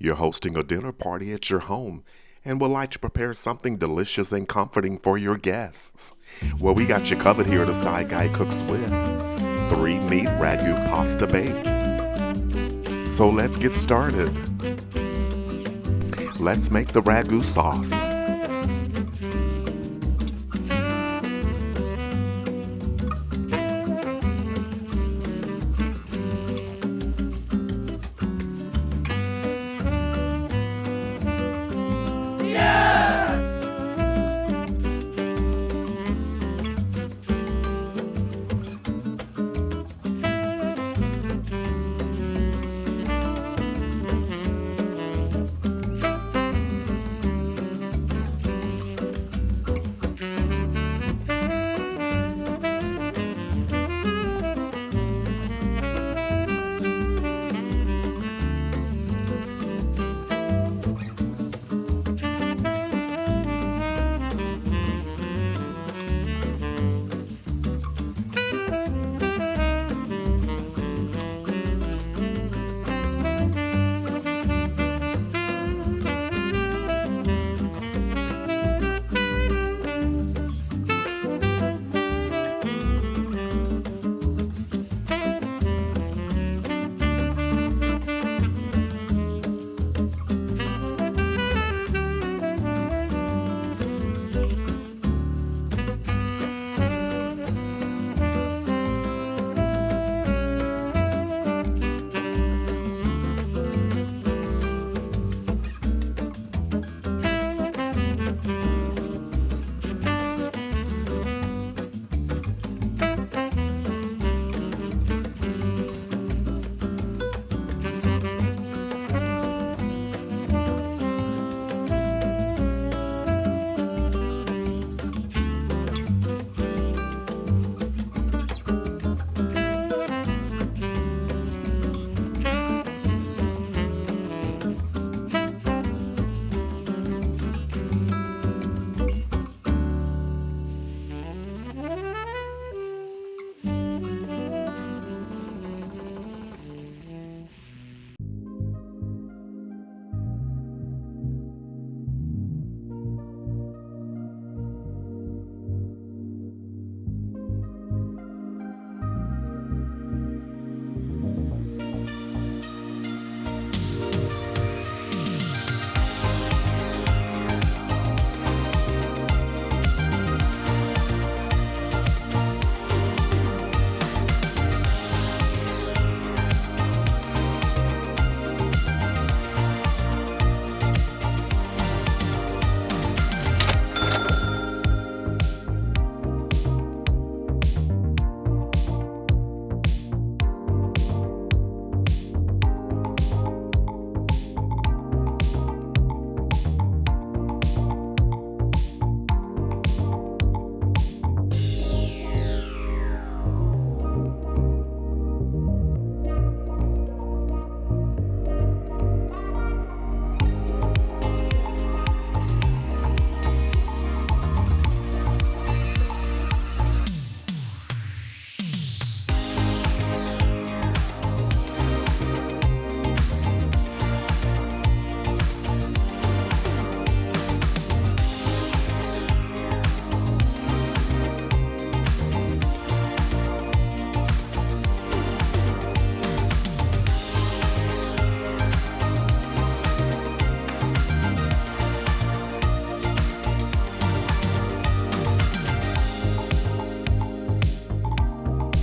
You're hosting a dinner party at your home and would like to prepare something delicious and comforting for your guests. Well, we got you covered here at the Side Guy Cooks With 3 Meat Ragu Pasta Bake. So let's get started. Let's make the ragu sauce.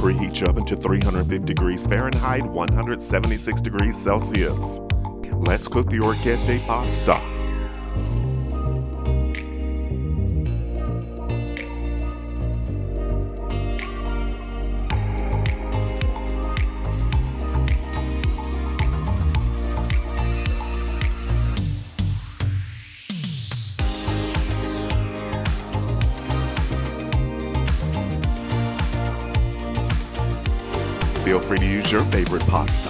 Preheat your oven to 350 degrees Fahrenheit, 176 degrees Celsius. Let's cook the Orecchiette pasta. Feel free to use your favorite pasta.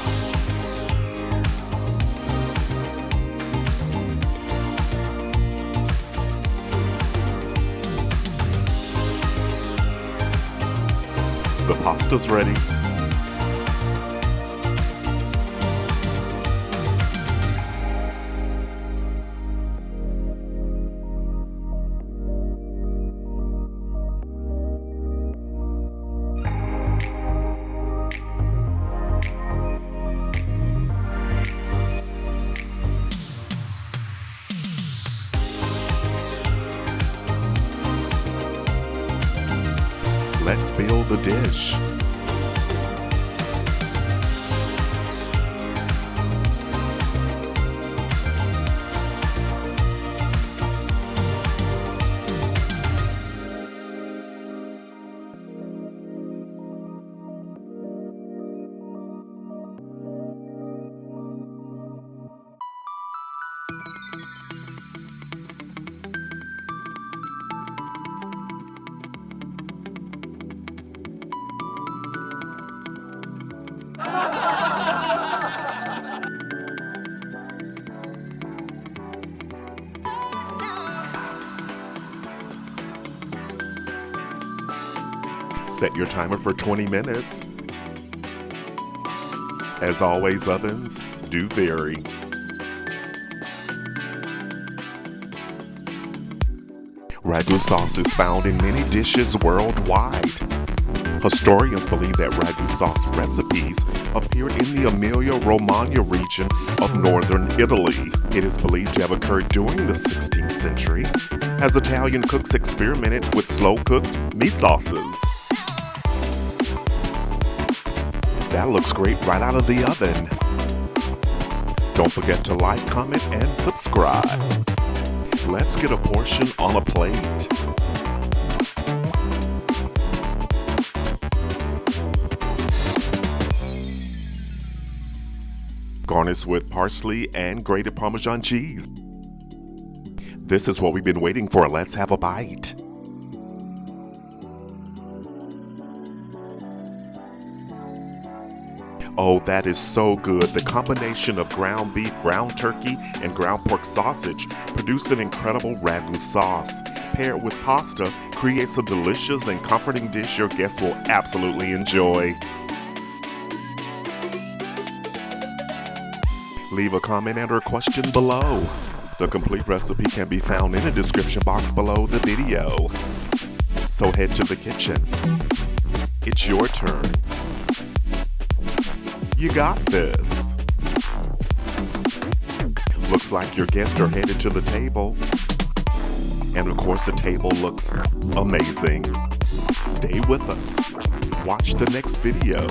The pasta's ready. let's build the dish. Set your timer for 20 minutes. As always, ovens do vary. Ragu sauce is found in many dishes worldwide. Historians believe that ragu sauce recipes appeared in the Emilia-Romagna region of northern Italy. It is believed to have occurred during the 16th century as Italian cooks experimented with slow-cooked meat sauces. That looks great right out of the oven. Don't forget to like, comment, and subscribe. Let's get a portion on a plate. Garnish with parsley and grated Parmesan cheese. This is what we've been waiting for. Let's have a bite. Oh, that is so good. The combination of ground beef, ground turkey, and ground pork sausage produce an incredible ragu sauce. Paired with pasta, creates a delicious and comforting dish your guests will absolutely enjoy. Leave a comment and or question below. The complete recipe can be found in the description box below the video. So head to the kitchen. It's your turn. You got this. Looks like your guests are headed to the table. And of course the table looks amazing. Stay with us. Watch the next video.